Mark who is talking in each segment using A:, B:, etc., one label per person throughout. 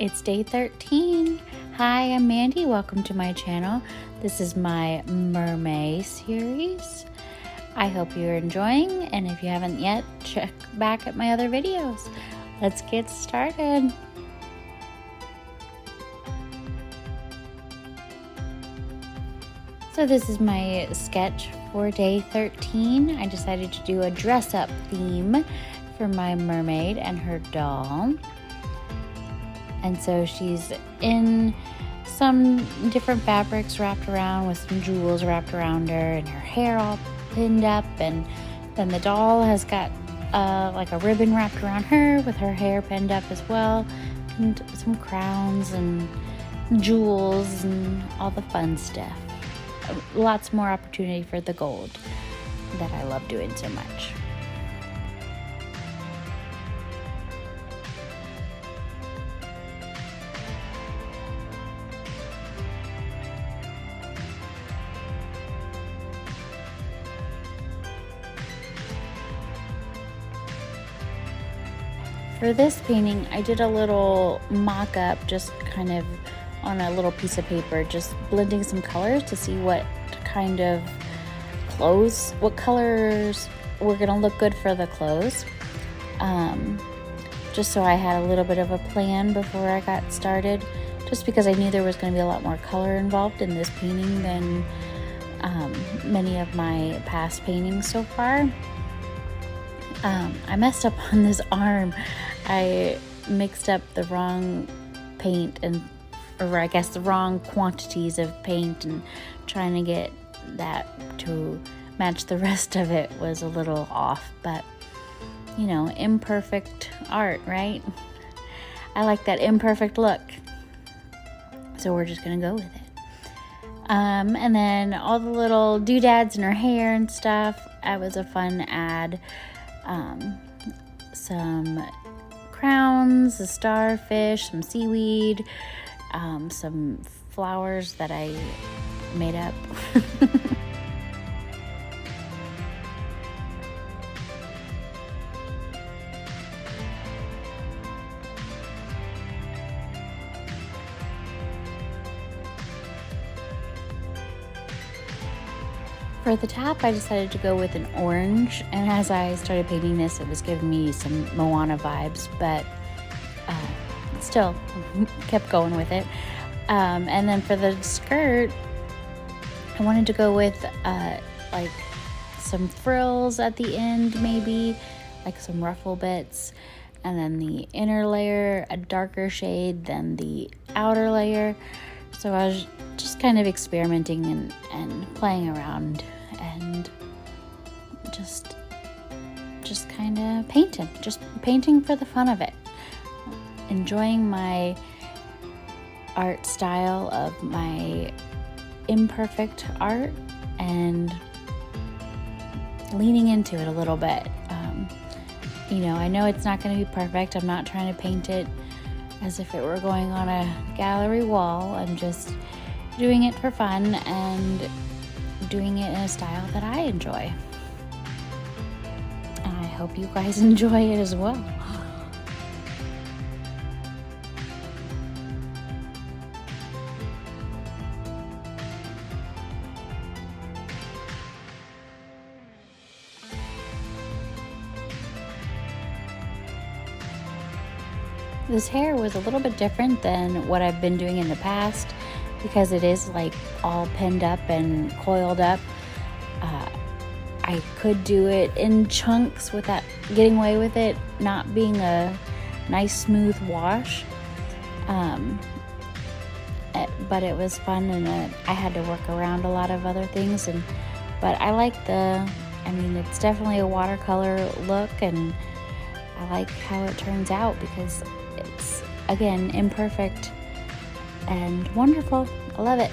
A: It's day 13. Hi, I'm Mandy. Welcome to my channel. This is my Mermay series. I hope you're enjoying, and if you haven't yet, check back at my other videos. Let's get started. So this is my sketch for day 13. I decided to do a dress-up theme for my mermaid and her doll. And so she's in some different fabrics wrapped around with some jewels wrapped around her, and her hair all pinned up, and then the doll has got like a ribbon wrapped around her with her hair pinned up as well, and some crowns and jewels and all the fun stuff. Lots more opportunity for the gold that I love doing so much. For this painting, I did a little mock-up, just kind of on a little piece of paper, just blending some colors to see what kind of clothes, what colors were gonna look good for the clothes. Just so I had a little bit of a plan before I got started, just because I knew there was gonna be a lot more color involved in this painting than many of my past paintings so far. I messed up on this arm. I mixed up the wrong paint or I guess the wrong quantities of paint, and trying to get that to match the rest of it was a little off, but you know, imperfect art, right? I like that imperfect look. So we're just gonna go with it. And then all the little doodads in her hair and stuff, that was a fun add. Some crowns, a starfish, some seaweed, some flowers that I made up. For the top, I decided to go with an orange, and as I started painting this, it was giving me some Moana vibes, but still kept going with it. And then for the skirt, I wanted to go with like some frills at the end, maybe like some ruffle bits, and then the inner layer a darker shade than the outer layer. So I was just kind of experimenting and playing around and just kind of painting for the fun of it. Enjoying my art style of my imperfect art and leaning into it a little bit. You know, I know it's not going to be perfect. I'm not trying to paint it as if it were going on a gallery wall. I'm just doing it for fun and doing it in a style that I enjoy. And I hope you guys enjoy it as well. This hair was a little bit different than what I've been doing in the past, because it is like all pinned up and coiled up. I could do it in chunks without getting away with it not being a nice smooth wash. But it was fun, and I had to work around a lot of other things, but I like it's definitely a watercolor look, and I like how it turns out because it's, again, imperfect and wonderful. I love it.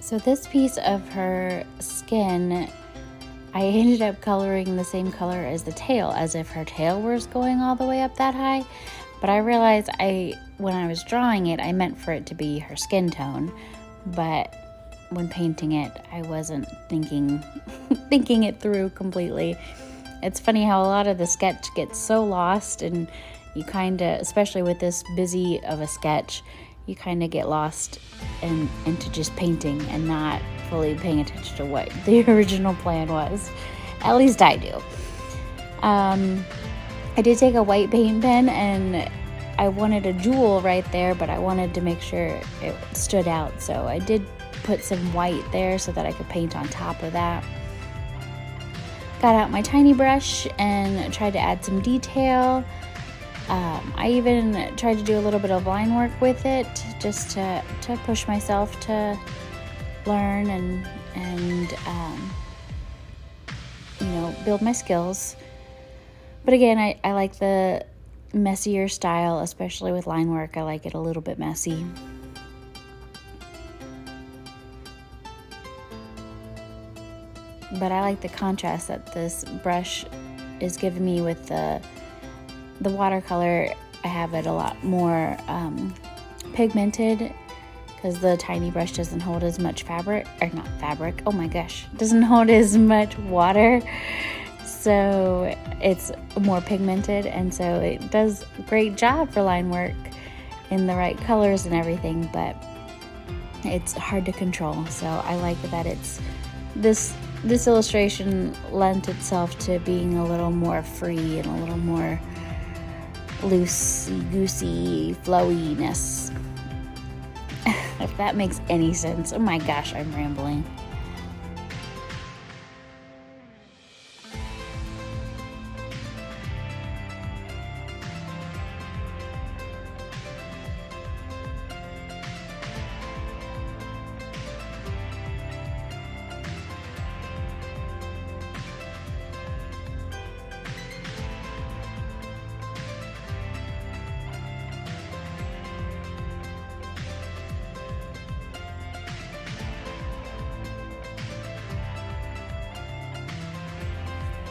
A: So this piece of her skin, I ended up coloring the same color as the tail, as if her tail was going all the way up that high. But I realized when I was drawing it, I meant for it to be her skin tone. But when painting it, I wasn't thinking it through completely. It's funny how a lot of the sketch gets so lost, and you kind of, especially with this busy of a sketch, you kind of get lost into just painting and not fully paying attention to what the original plan was. At least I do. I did take a white paint pen, and I wanted a jewel right there, but I wanted to make sure it stood out. So I did put some white there so that I could paint on top of that. Got out my tiny brush and tried to add some detail. I even tried to do a little bit of line work with it, just to push myself to learn and build my skills. But again, I like the messier style, especially with line work. I like it a little bit messy. But I like the contrast that this brush is giving me with the watercolor. I have it a lot more pigmented, because the tiny brush doesn't hold as much doesn't hold as much water, so it's more pigmented, and so it does a great job for line work in the right colors and everything, but it's hard to control. So I like that it's this illustration lent itself to being a little more free and a little more loosey-goosey flowiness. If that makes any sense. Oh my gosh, I'm rambling.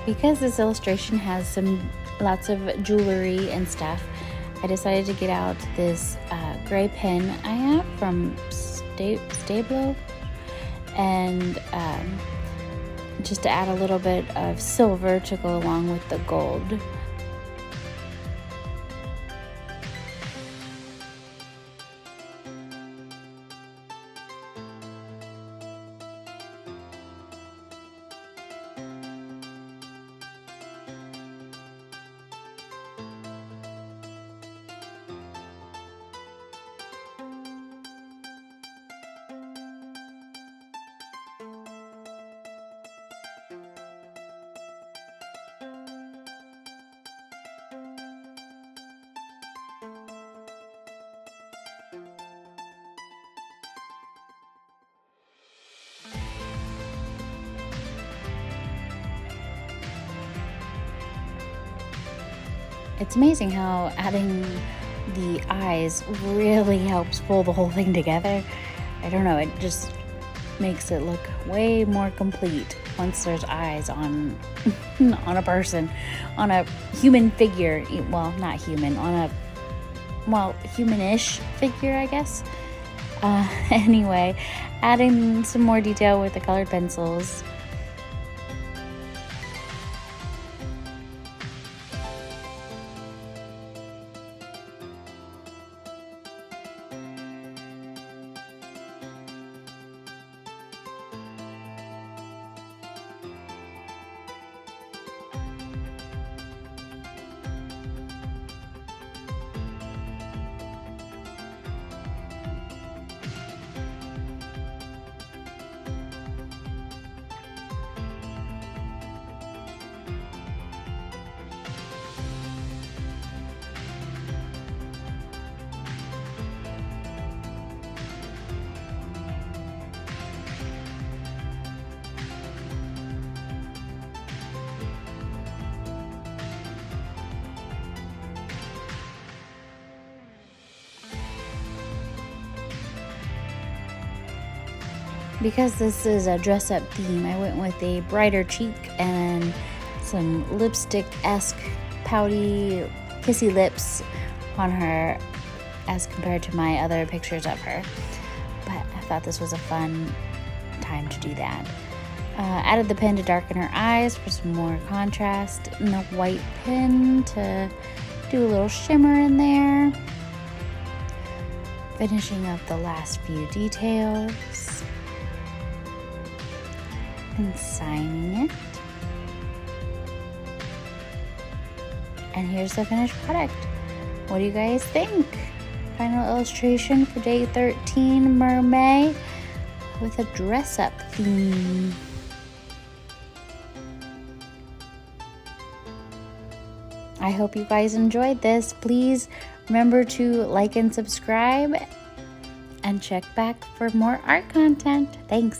A: Because this illustration has lots of jewelry and stuff, I decided to get out this gray pen I have from Stablo, and just to add a little bit of silver to go along with the gold. It's amazing how adding the eyes really helps pull the whole thing together. I don't know, it just makes it look way more complete once there's eyes on a person, on a human figure. Well, not human, on a humanish figure, I guess. Anyway, adding some more detail with the colored pencils. because this is a dress-up theme, I went with a brighter cheek and some lipstick-esque pouty kissy lips on her as compared to my other pictures of her. But I thought this was a fun time to do that. Added the pen to darken her eyes for some more contrast, and the white pen to do a little shimmer in there. Finishing up the last few details and signing it. And here's the finished product. What do you guys think? Final illustration for day 13, Mermay, with a dress-up theme. I hope you guys enjoyed this. Please remember to like and subscribe and check back for more art content. Thanks.